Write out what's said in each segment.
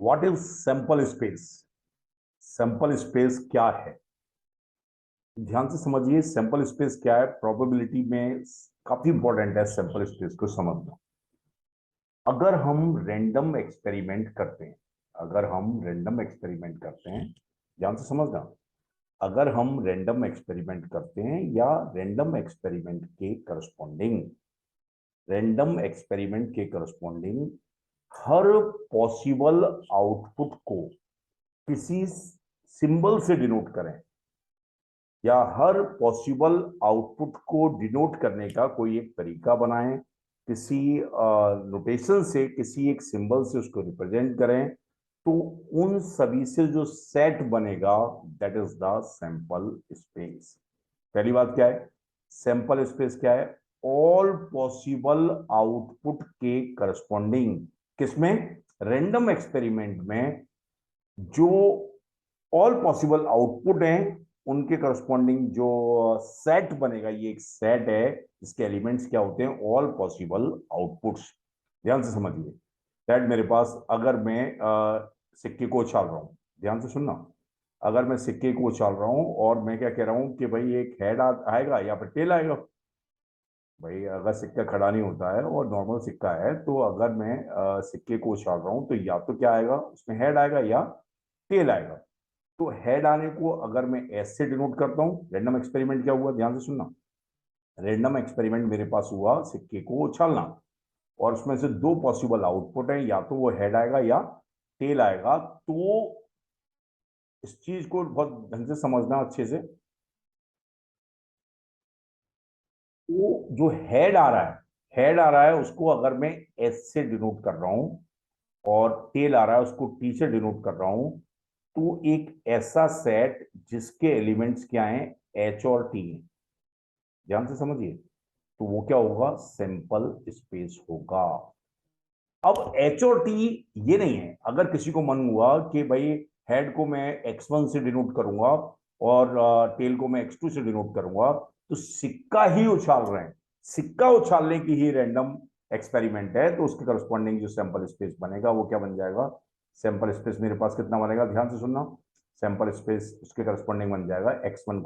What is sample space? Sample space क्या है? ध्यान से समझिए, सैंपल स्पेस क्या है। प्रोबेबिलिटी में काफी इंपॉर्टेंट है सैंपल स्पेस को समझना। अगर हम रैंडम एक्सपेरिमेंट करते हैं, अगर हम रैंडम एक्सपेरिमेंट करते हैं, ध्यान से समझना, अगर हम रैंडम एक्सपेरिमेंट करते हैं या रैंडम एक्सपेरिमेंट के करस्पॉन्डिंग, रैंडम एक्सपेरिमेंट के करस्पॉन्डिंग हर पॉसिबल आउटपुट को किसी सिंबल से डिनोट करें, या हर पॉसिबल आउटपुट को डिनोट करने का कोई एक तरीका बनाएं, किसी नोटेशन से, किसी एक सिंबल से उसको रिप्रेजेंट करें, तो उन सभी से जो सेट बनेगा that is the sample space. पहली बात क्या है? सैंपल स्पेस क्या है? ऑल पॉसिबल आउटपुट के करस्पॉन्डिंग, किसमें? रैंडम एक्सपेरिमेंट में जो ऑल पॉसिबल आउटपुट हैं उनके करस्पॉन्डिंग जो सेट बनेगा, ये एक सेट है, इसके एलिमेंट्स क्या होते हैं? All possible outputs. ध्यान से समझिए, दैट मेरे पास अगर मैं सिक्के को उछाल रहा हूं, ध्यान से सुनना, अगर मैं सिक्के को उछाल रहा हूं और मैं क्या कह रहा हूं कि भाई एक हेड आएगा या फिर टेल आएगा। भाई अगर सिक्का खड़ा नहीं होता है और नॉर्मल सिक्का है, तो अगर मैं सिक्के को उछाल रहा हूं तो या तो क्या आएगा उसमें, हेड आएगा या टेल आएगा। तो हेड आने को अगर मैं एस से डिनोट करता हूं, रैंडम एक्सपेरिमेंट क्या हुआ, ध्यान से सुनना, रैंडम एक्सपेरिमेंट मेरे पास हुआ सिक्के को उछालना, और उसमें से दो पॉसिबल आउटपुट है, या तो वो हेड आएगा या टेल आएगा। तो इस चीज को बहुत ढंग से समझना अच्छे से। तो जो हेड आ रहा है, हेड आ रहा है उसको अगर मैं एस से डिनोट कर रहा हूं, और टेल आ रहा है उसको टी से डिनोट कर रहा हूं, तो एक ऐसा सेट जिसके एलिमेंट्स क्या हैं? एच और टी हैं। ध्यान से समझिए, तो वो क्या होगा? सैंपल स्पेस होगा। अब एच और टी ये नहीं है, अगर किसी को मन हुआ कि भाई हेड को मैं x1 से डिनोट करूंगा और टेल को मैं x2 से डिनोट करूंगा, तो सिक्का ही उछाल रहे हैं, सिक्का उछालने की ही रैंडम एक्सपेरिमेंट है, तो उसके करस्पॉन्डिंग जो सैंपल स्पेस बनेगा वो क्या बन जाएगा? सैंपल स्पेस मेरे पास कितना बनेगा? ध्यान से सुनना, सैंपल स्पेस उसके करस्पॉन्डिंग बन जाएगा x1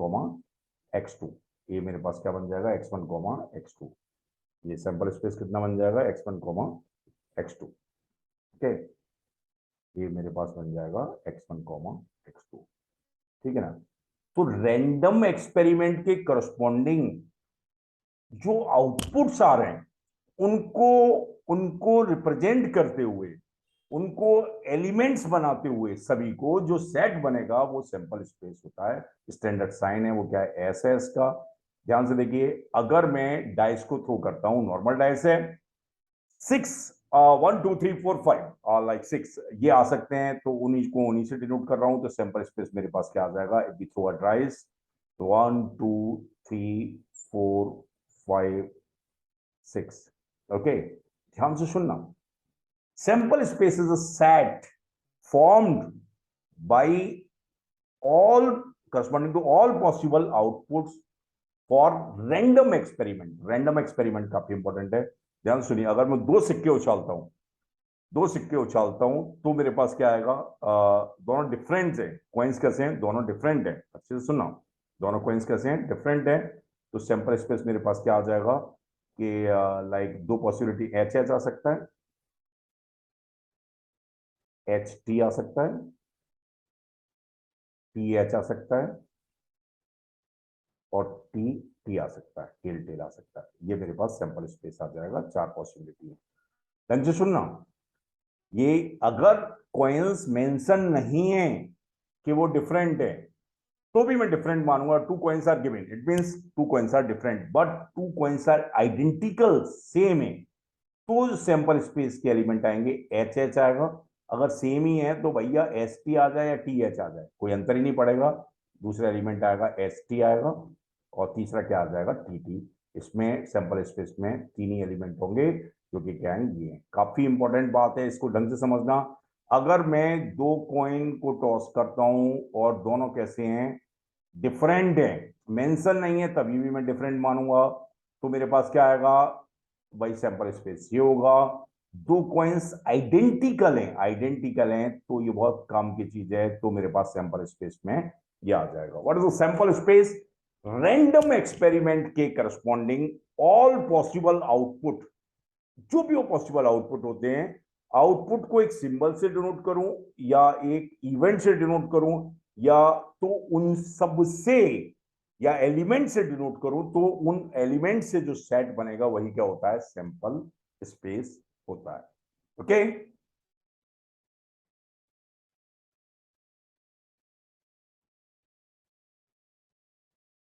x2। ये मेरे पास क्या बन जाएगा? x1 x2। ये सैंपल स्पेस कितना बन जाएगा? x1 x2। ठीक है, ये मेरे पास बन जाएगा x1 x2। ठीक है ना? तो रैंडम एक्सपेरिमेंट के करस्पॉन्डिंग जो आउटपुट्स आ रहे हैं उनको उनको रिप्रेजेंट करते हुए, उनको एलिमेंट्स बनाते हुए, सभी को जो सेट बनेगा वो सैंपल स्पेस होता है। स्टैंडर्ड साइन है वो क्या है? एस है इसका। ध्यान से देखिए, अगर मैं डाइस को थ्रो करता हूं, नॉर्मल डाइस है, 6 1 2 3 4 5 लाइक 6 ये आ सकते हैं, तो उन्हीं से डिनोट कर रहा हूं, तो सैंपल स्पेस मेरे पास क्या आ जाएगा? If we throw a dice, 1 2 3 4 5 6। Okay, ध्यान से सुनना, sample space is a set formed by all corresponding to all possible outputs for random experiment. Random experiment काफी इंपॉर्टेंट है, ध्यान सुनिए। अगर मैं दो सिक्के उछालता हूं, दो सिक्के उछालता हूं, तो मेरे पास क्या आएगा? दोनों डिफरेंट है, कॉइन्स कैसे हैं? दोनों डिफरेंट है, अच्छे से सुनना, दोनों कॉइन्स कैसे हैं? डिफरेंट है। तो सैंपल स्पेस मेरे पास क्या आ जाएगा कि लाइक दो पॉसिबिलिटी, एच एच आ सकता है, एच टी आ सकता है, टी एच आ सकता है, और टी टी आ सकता है, टेल टेल आ सकता है। ये मेरे पास सैंपल स्पेस आ जाएगा, चार पॉसिबिलिटी है। ध्यान से सुनना, ये अगर कॉइन्स मेंशन नहीं है कि वो डिफरेंट है, तो भी मैं डिफरेंट मानूंगा। Two coins are given, it means two coins are different, but two coins are identical, same है, तो सैंपल स्पेस के एलिमेंट आएंगे, एच एच आएगा। अगर सेम ही है तो भैया एस टी आ जाए या टी एच आ जाए, कोई अंतर ही नहीं पड़ेगा। दूसरा एलिमेंट आएगा एस टी आएगा, और तीसरा क्या आ जाएगा? T T. इसमें सैंपल स्पेस में तीन ही एलिमेंट होंगे, जो कि क्या है? ये काफी इंपॉर्टेंट बात है, इसको ढंग से समझना। अगर मैं दो कॉइन को टॉस करता हूं और दोनों कैसे हैं? डिफरेंट है, मेंशन नहीं है, तभी भी मैं डिफरेंट मानूंगा, तो मेरे पास क्या आएगा? भाई सैंपल स्पेस ये होगा। दो कॉइन्स आइडेंटिकल हैं तो ये बहुत काम की चीज है, तो मेरे पास सैंपल स्पेस में ये आ जाएगा। What is the sample space? Random experiment के करस्पॉन्डिंग ऑल पॉसिबल आउटपुट, जो भी वो पॉसिबल आउटपुट होते हैं, आउटपुट को एक सिंबल से डिनोट करूं या एक इवेंट से डिनोट करूं या तो उन सब से या एलिमेंट से डिनोट करूं, तो उन एलिमेंट से जो सेट बनेगा वही क्या होता है? सैंपल स्पेस होता है। ओके